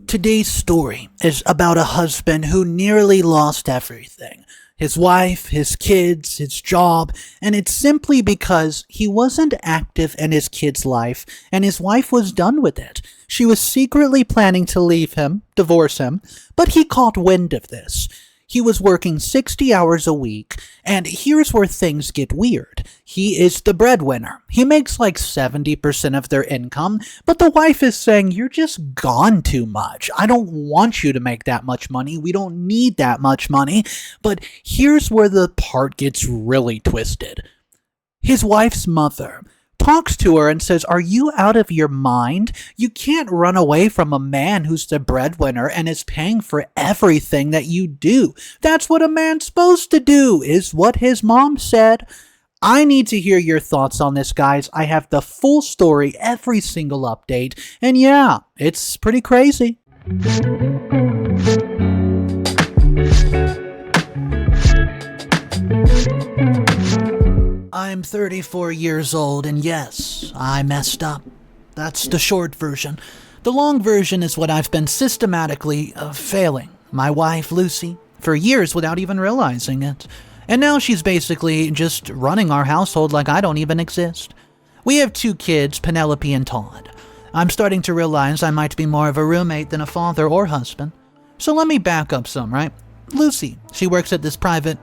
Today's story is about a husband who nearly lost everything. His wife, his kids, his job, and it's simply because he wasn't active in his kid's life and his wife was done with it. She was secretly planning to leave him, divorce him, but he caught wind of this. He was working 60 hours a week, and here's where things get weird. He is the breadwinner. He makes like 70% of their income, but the wife is saying, "You're just gone too much. I don't want you to make that much money. We don't need that much money." But here's where the part gets really twisted. His wife's mother talks to her and says, "Are you out of your mind? You can't run away from a man who's the breadwinner and is paying for everything that you do. That's what a man's supposed to do," is what his mom said. I need to hear your thoughts on this, guys. I have the full story, every single update, and yeah, it's pretty crazy. I'm 34 years old, and yes, I messed up. That's the short version. The long version is what I've been systematically failing my wife, Lucy, for years without even realizing it. And now she's basically just running our household like I don't even exist. We have 2 kids, Penelope and Todd. I'm starting to realize I might be more of a roommate than a father or husband. So let me back up some, right? Lucy, she works at this private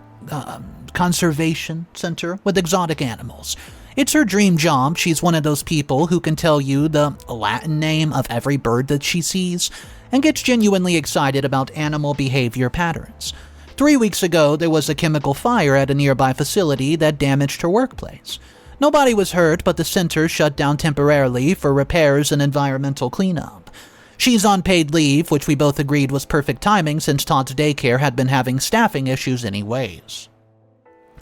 conservation center with exotic animals. It's her dream job. She's one of those people who can tell you the Latin name of every bird that she sees and gets genuinely excited about animal behavior patterns. 3 weeks ago, there was a chemical fire at a nearby facility that damaged her workplace. Nobody was hurt, but the center shut down temporarily for repairs and environmental cleanup. She's on paid leave, which we both agreed was perfect timing since Todd's daycare had been having staffing issues anyways.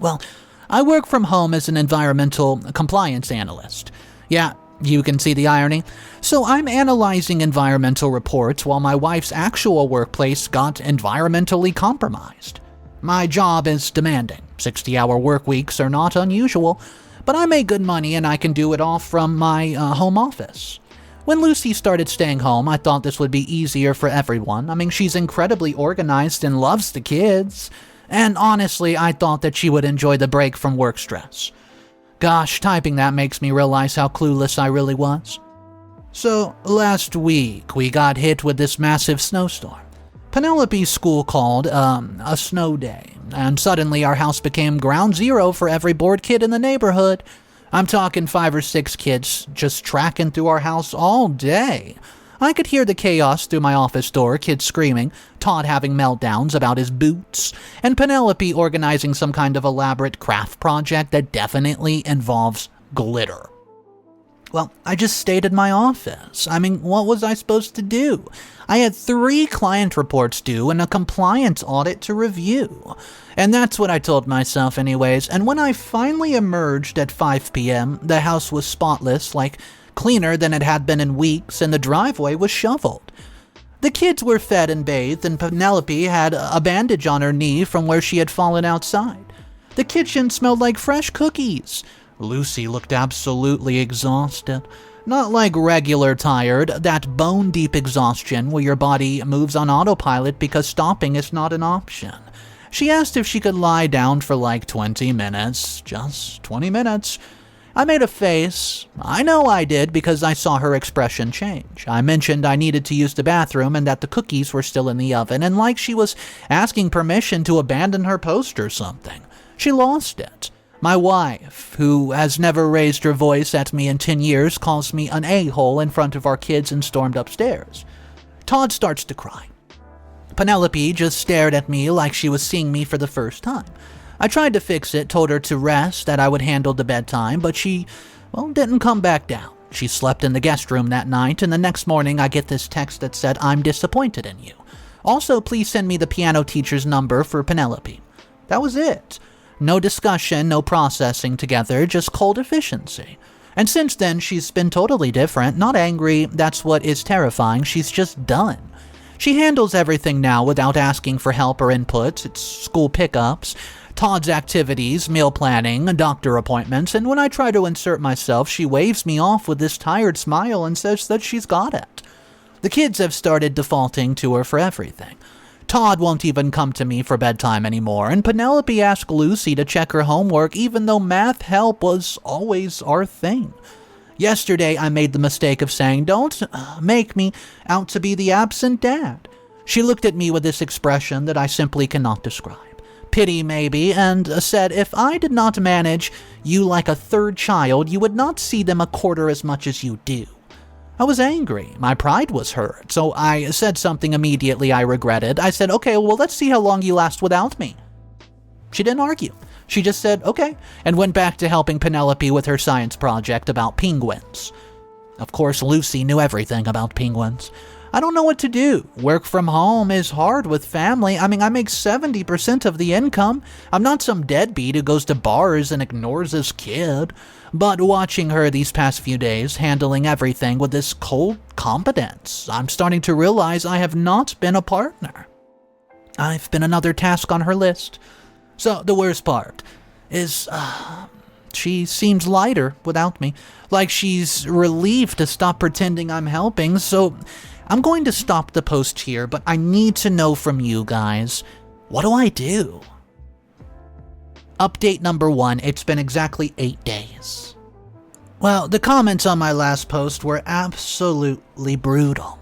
Well, I work from home as an environmental compliance analyst. Yeah, you can see the irony. So I'm analyzing environmental reports while my wife's actual workplace got environmentally compromised. My job is demanding. 60-hour work weeks are not unusual, but I make good money and I can do it all from my home office. When Lucy started staying home, I thought this would be easier for everyone. I mean, she's incredibly organized and loves the kids. And honestly, I thought that she would enjoy the break from work stress. Gosh, typing that makes me realize how clueless I really was. So, last week, we got hit with this massive snowstorm. Penelope's school called a snow day, and suddenly our house became ground zero for every bored kid in the neighborhood. I'm talking 5 or 6 kids just tracking through our house all day. I could hear the chaos through my office door, kids screaming, Todd having meltdowns about his boots, and Penelope organizing some kind of elaborate craft project that definitely involves glitter. Well, I just stayed in my office. I mean, what was I supposed to do? I had 3 client reports due and a compliance audit to review. And that's what I told myself anyways, and when I finally emerged at 5 p.m., the house was spotless, like cleaner than it had been in weeks, and the driveway was shoveled. The kids were fed and bathed, and Penelope had a bandage on her knee from where she had fallen outside. The kitchen smelled like fresh cookies. Lucy looked absolutely exhausted. Not like regular tired, that bone-deep exhaustion where your body moves on autopilot because stopping is not an option. She asked if she could lie down for like 20 minutes. Just 20 minutes. I made a face. I know I did because I saw her expression change. I mentioned I needed to use the bathroom and that the cookies were still in the oven, and like she was asking permission to abandon her post or something. She lost it. My wife, who has never raised her voice at me in 10 years, calls me an a-hole in front of our kids and stormed upstairs. Todd starts to cry. Penelope just stared at me like she was seeing me for the first time. I tried to fix it, told her to rest, that I would handle the bedtime, but she, didn't come back down. She slept in the guest room that night, and the next morning I get this text that said, "I'm disappointed in you. Also, please send me the piano teacher's number for Penelope." That was it. No discussion, no processing together, just cold efficiency. And since then, she's been totally different, not angry. That's what is terrifying. She's just done. She handles everything now without asking for help or input. It's school pickups, Todd's activities, meal planning, doctor appointments, and when I try to insert myself, she waves me off with this tired smile and says that she's got it. The kids have started defaulting to her for everything. Todd won't even come to me for bedtime anymore, and Penelope asked Lucy to check her homework even though math help was always our thing. Yesterday, I made the mistake of saying, "Don't make me out to be the absent dad." She looked at me with this expression that I simply cannot describe. Pity, maybe, and said, "If I did not manage you like a third child, you would not see them a quarter as much as you do." I was angry. My pride was hurt, so I said something immediately I regretted. I said, "Okay, well, let's see how long you last without me." She didn't argue. She just said, "Okay," and went back to helping Penelope with her science project about penguins. Of course, Lucy knew everything about penguins. I don't know what to do. Work from home is hard with family. I make 70% of the income. I'm not some deadbeat who goes to bars and ignores his kid. But watching her these past few days, handling everything with this cold competence, I'm starting to realize I have not been a partner. I've been another task on her list. So the worst part is, she seems lighter without me. Like she's relieved to stop pretending I'm helping, so I'm going to stop the post here, but I need to know from you guys, what do I do? Update number 1, it's been exactly 8 days. Well, the comments on my last post were absolutely brutal.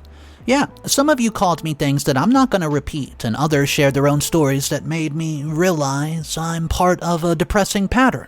Yeah, some of you called me things that I'm not going to repeat, and others shared their own stories that made me realize I'm part of a depressing pattern.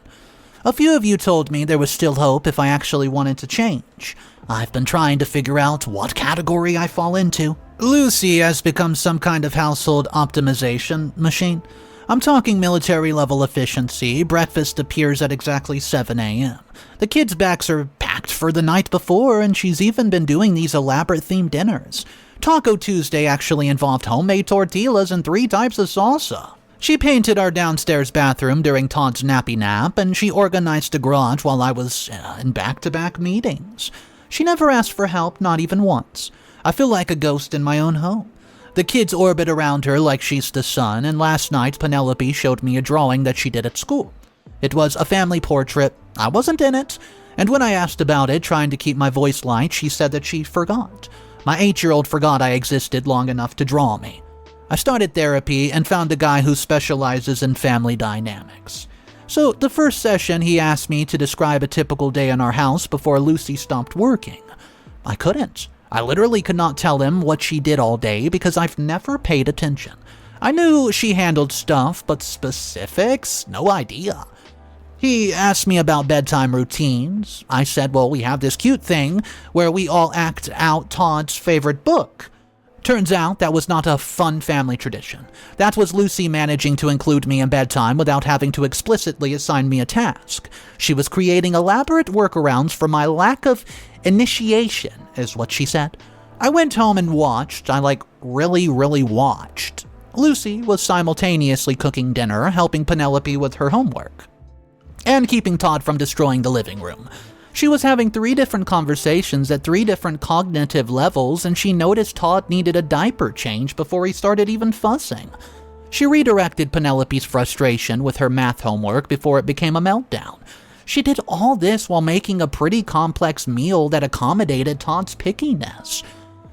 A few of you told me there was still hope if I actually wanted to change. I've been trying to figure out what category I fall into. Lucy has become some kind of household optimization machine. I'm talking military-level efficiency. Breakfast appears at exactly 7 a.m. The kids' backs are packed for the night before, and she's even been doing these elaborate themed dinners. Taco Tuesday actually involved homemade tortillas and 3 types of salsa. She painted our downstairs bathroom during Todd's nappy nap, and she organized a garage while I was in back-to-back meetings. She never asked for help, not even once. I feel like a ghost in my own home. The kids orbit around her like she's the sun, and last night Penelope showed me a drawing that she did at school. It was a family portrait. I wasn't in it, and when I asked about it, trying to keep my voice light, she said that she forgot. My 8-year-old forgot I existed long enough to draw me. I started therapy and found a guy who specializes in family dynamics. So the first session, he asked me to describe a typical day in our house before Lucy stopped working. I couldn't. I literally could not tell him what she did all day because I've never paid attention. I knew she handled stuff, but specifics? No idea. He asked me about bedtime routines. I said, well, we have this cute thing where we all act out Todd's favorite book. Turns out that was not a fun family tradition. That was Lucy managing to include me in bedtime without having to explicitly assign me a task. She was creating elaborate workarounds for my lack of initiation, is what she said. I went home and watched. I really watched. Lucy was simultaneously cooking dinner, helping Penelope with her homework, and keeping Todd from destroying the living room. She was having 3 different conversations at 3 different cognitive levels, and she noticed Todd needed a diaper change before he started even fussing. She redirected Penelope's frustration with her math homework before it became a meltdown. She did all this while making a pretty complex meal that accommodated Todd's pickiness,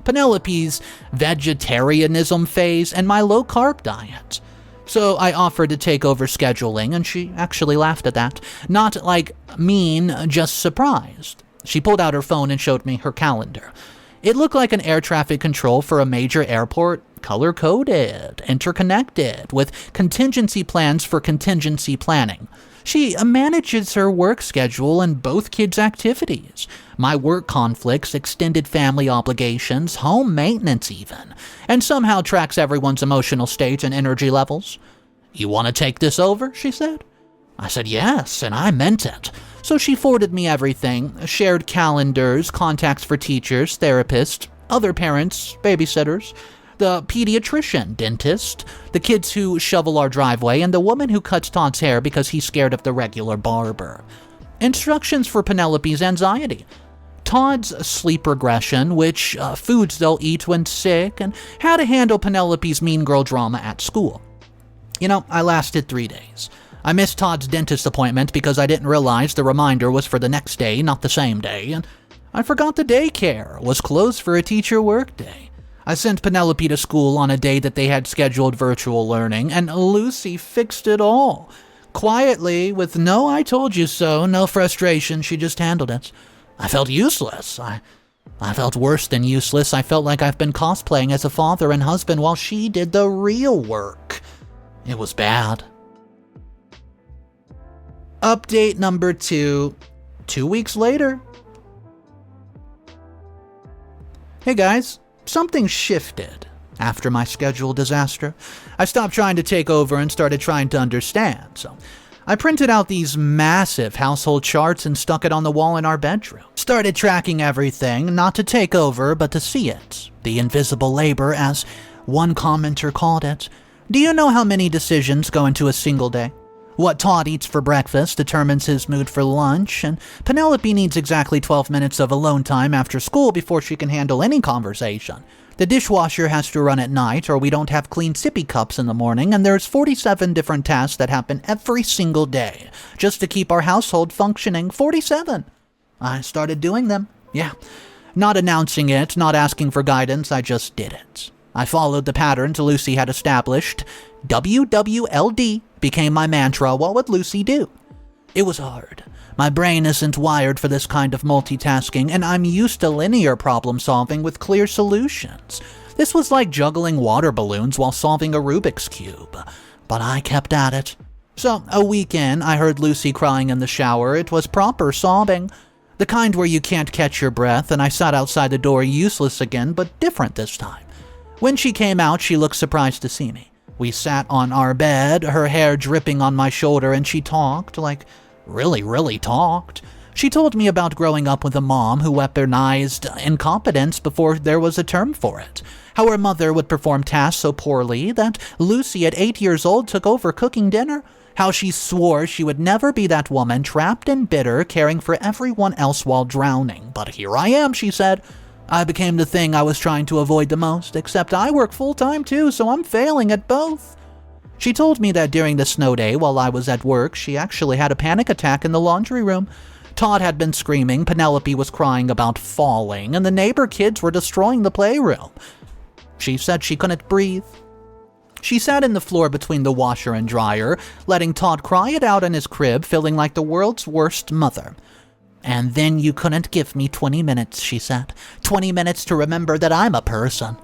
Penelope's vegetarianism phase, and my low-carb diet. So I offered to take over scheduling, and she actually laughed at that. Not mean, just surprised. She pulled out her phone and showed me her calendar. It looked like an air traffic control for a major airport, color-coded, interconnected, with contingency plans for contingency planning. She manages her work schedule and both kids' activities, my work conflicts, extended family obligations, home maintenance even, and somehow tracks everyone's emotional state and energy levels. "You want to take this over?" she said. I said yes, and I meant it. So she forwarded me everything, shared calendars, contacts for teachers, therapists, other parents, babysitters, the pediatrician, dentist, the kids who shovel our driveway, and the woman who cuts Todd's hair because he's scared of the regular barber. Instructions for Penelope's anxiety, Todd's sleep regression, which foods they'll eat when sick, and how to handle Penelope's mean girl drama at school. I lasted 3 days. I missed Todd's dentist appointment because I didn't realize the reminder was for the next day, not the same day, and I forgot the daycare was closed for a teacher workday. I sent Penelope to school on a day that they had scheduled virtual learning, and Lucy fixed it all. Quietly, with no I told you so, no frustration, she just handled it. I felt useless. I felt worse than useless. I felt like I've been cosplaying as a father and husband while she did the real work. It was bad. Update number 2. 2 weeks later. Hey guys, something shifted after my schedule disaster. I stopped trying to take over and started trying to understand. So I printed out these massive household charts and stuck it on the wall in our bedroom. Started tracking everything, not to take over, but to see it. The invisible labor, as one commenter called it. Do you know how many decisions go into a single day? What Todd eats for breakfast determines his mood for lunch, and Penelope needs exactly 12 minutes of alone time after school before she can handle any conversation. The dishwasher has to run at night, or we don't have clean sippy cups in the morning, and there's 47 different tasks that happen every single day, just to keep our household functioning. 47! I started doing them. Yeah. Not announcing it, not asking for guidance, I just did it. I followed the patterns Lucy had established. WWLD became my mantra. What would Lucy do? It was hard. My brain isn't wired for this kind of multitasking, and I'm used to linear problem solving with clear solutions. This was like juggling water balloons while solving a Rubik's Cube. But I kept at it. So, a week in, I heard Lucy crying in the shower. It was proper sobbing. The kind where you can't catch your breath, and I sat outside the door useless again, but different this time. When she came out, she looked surprised to see me. We sat on our bed, her hair dripping on my shoulder, and she talked, like, really talked. She told me about growing up with a mom who weaponized incompetence before there was a term for it. How her mother would perform tasks so poorly that Lucy at 8 years old took over cooking dinner. How she swore she would never be that woman, trapped and bitter, caring for everyone else while drowning. But here I am, she said. I became the thing I was trying to avoid the most, except I work full-time too, so I'm failing at both. She told me that during the snow day while I was at work, she actually had a panic attack in the laundry room. Todd had been screaming, Penelope was crying about falling, and the neighbor kids were destroying the playroom. She said she couldn't breathe. She sat in the floor between the washer and dryer, letting Todd cry it out in his crib, feeling like the world's worst mother. And then you couldn't give me 20 minutes, she said. 20 minutes to remember that I'm a person.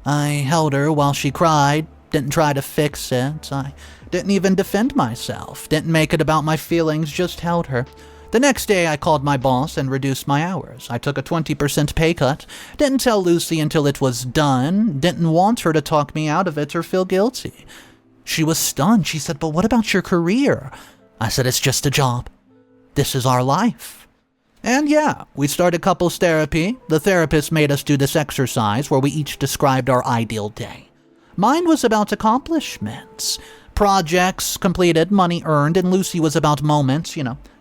I held her while she cried, didn't try to fix it. I didn't even defend myself, didn't make it about my feelings, just held her. The next day I called my boss and reduced my hours. I took a 20% pay cut, didn't tell Lucy until it was done, didn't want her to talk me out of it or feel guilty. She was stunned. She said, "But what about your career?" I said, "It's just a job. This is our life." And yeah, we started couples therapy. The therapist made us do this exercise where we each described our ideal day. Mine was about accomplishments. Projects completed, money earned, and Lucy was about moments,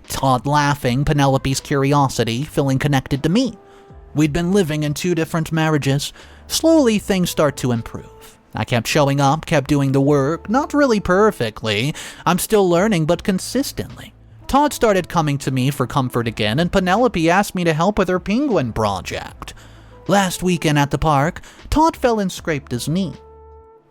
Todd laughing, Penelope's curiosity, feeling connected to me. We'd been living in 2 different marriages. Slowly, things start to improve. I kept showing up, kept doing the work, not really perfectly. I'm still learning, but consistently. Todd started coming to me for comfort again, and Penelope asked me to help with her penguin project. Last weekend at the park, Todd fell and scraped his knee.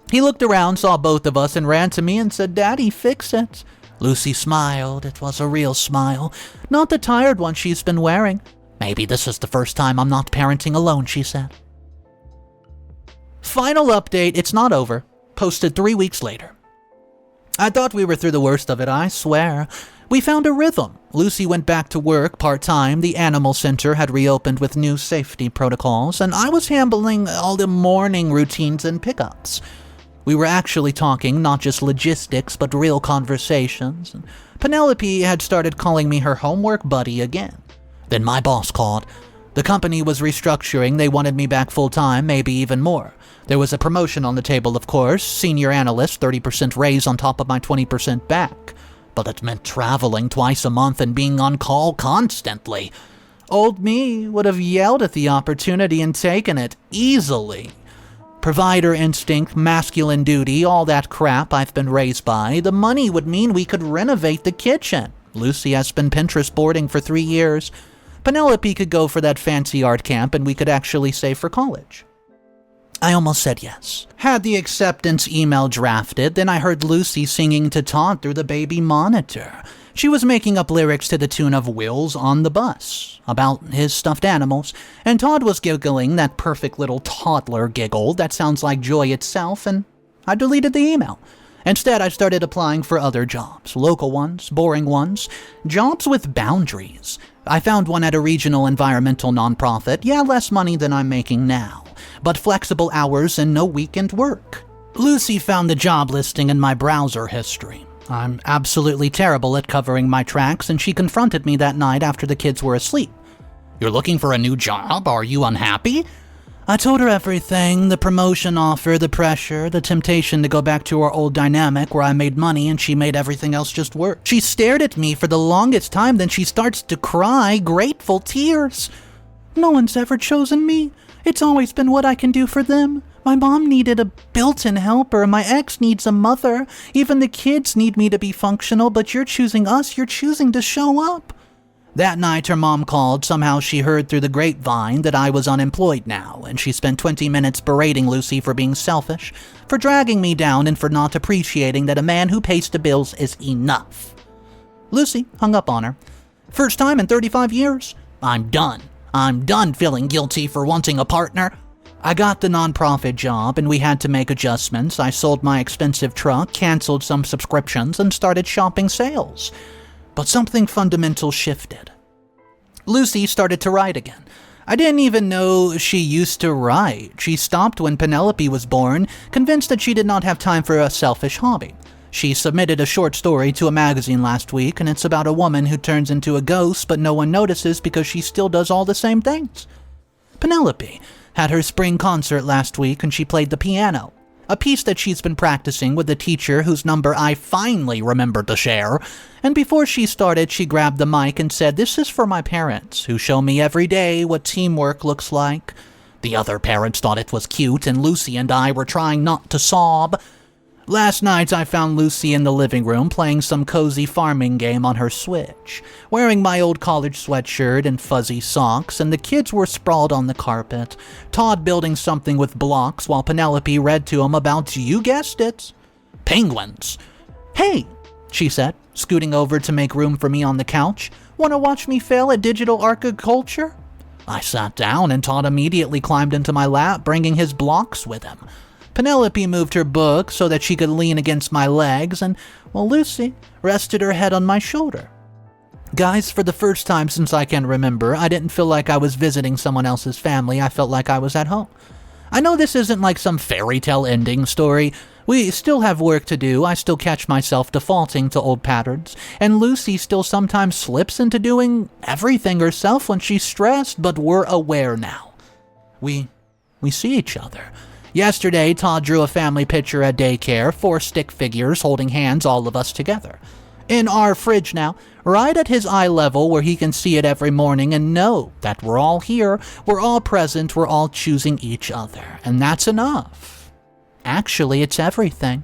He looked around, saw both of us, and ran to me and said, "Daddy, fix it." Lucy smiled. It was a real smile, not the tired one she's been wearing. "Maybe this is the first time I'm not parenting alone," she said. Final update, it's not over. Posted 3 weeks later. I thought we were through the worst of it, I swear. We found a rhythm. Lucy went back to work part-time, the animal center had reopened with new safety protocols, and I was handling all the morning routines and pickups. We were actually talking, not just logistics, but real conversations, and Penelope had started calling me her homework buddy again. Then my boss called. The company was restructuring, they wanted me back full-time, maybe even more. There was a promotion on the table, of course, senior analyst, 30% raise on top of my 20% back. But it meant traveling twice a month and being on call constantly. Old me would have yelled at the opportunity and taken it easily. Provider instinct, masculine duty, all that crap I've been raised by. The money would mean we could renovate the kitchen. Lucy has been Pinterest boarding for 3 years. Penelope could go for that fancy art camp and we could actually save for college. I almost said yes. Had the acceptance email drafted, then I heard Lucy singing to Todd through the baby monitor. She was making up lyrics to the tune of Will's on the Bus, about his stuffed animals, and Todd was giggling that perfect little toddler giggle that sounds like joy itself, and I deleted the email. Instead, I started applying for other jobs, local ones, boring ones, jobs with boundaries. I found one at a regional environmental nonprofit, less money than I'm making now, but flexible hours and no weekend work. Lucy found the job listing in my browser history. I'm absolutely terrible at covering my tracks, and she confronted me that night after the kids were asleep. "You're looking for a new job? Are you unhappy?" I told her everything, the promotion offer, the pressure, the temptation to go back to our old dynamic where I made money and she made everything else just work. She stared at me for the longest time, then she starts to cry, grateful tears. "No one's ever chosen me. It's always been what I can do for them. My mom needed a built-in helper, my ex needs a mother. Even the kids need me to be functional, but you're choosing us, you're choosing to show up." That night, her mom called. Somehow she heard through the grapevine that I was unemployed now, and she spent 20 minutes berating Lucy for being selfish, for dragging me down, and for not appreciating that a man who pays the bills is enough. Lucy hung up on her. "First time in 35 years. I'm done. I'm done feeling guilty for wanting a partner." I got the nonprofit job, and we had to make adjustments. I sold my expensive truck, canceled some subscriptions, and started shopping sales. But something fundamental shifted. Lucy started to write again. I didn't even know she used to write. She stopped when Penelope was born, convinced that she did not have time for a selfish hobby. She submitted a short story to a magazine last week, and it's about a woman who turns into a ghost, but no one notices because she still does all the same things. Penelope had her spring concert last week, and she played the piano, a piece that she's been practicing with a teacher whose number I finally remembered to share. And before she started, she grabbed the mic and said, "This is for my parents, who show me every day what teamwork looks like." The other parents thought it was cute, and Lucy and I were trying not to sob. Last night, I found Lucy in the living room playing some cozy farming game on her Switch, wearing my old college sweatshirt and fuzzy socks, and the kids were sprawled on the carpet, Todd building something with blocks while Penelope read to him about, you guessed it, penguins. "Hey," she said, scooting over to make room for me on the couch, "want to watch me fail at digital architecture?" I sat down, and Todd immediately climbed into my lap, bringing his blocks with him. Penelope moved her book so that she could lean against my legs, and, Lucy rested her head on my shoulder. Guys, for the first time since I can remember, I didn't feel like I was visiting someone else's family. I felt like I was at home. I know this isn't like some fairy tale ending story. We still have work to do. I still catch myself defaulting to old patterns, and Lucy still sometimes slips into doing everything herself when she's stressed, but we're aware now. We see each other. Yesterday, Todd drew a family picture at daycare, 4 stick figures holding hands, all of us together. In our fridge now, right at his eye level where he can see it every morning and know that we're all here, we're all present, we're all choosing each other. And that's enough. Actually, it's everything.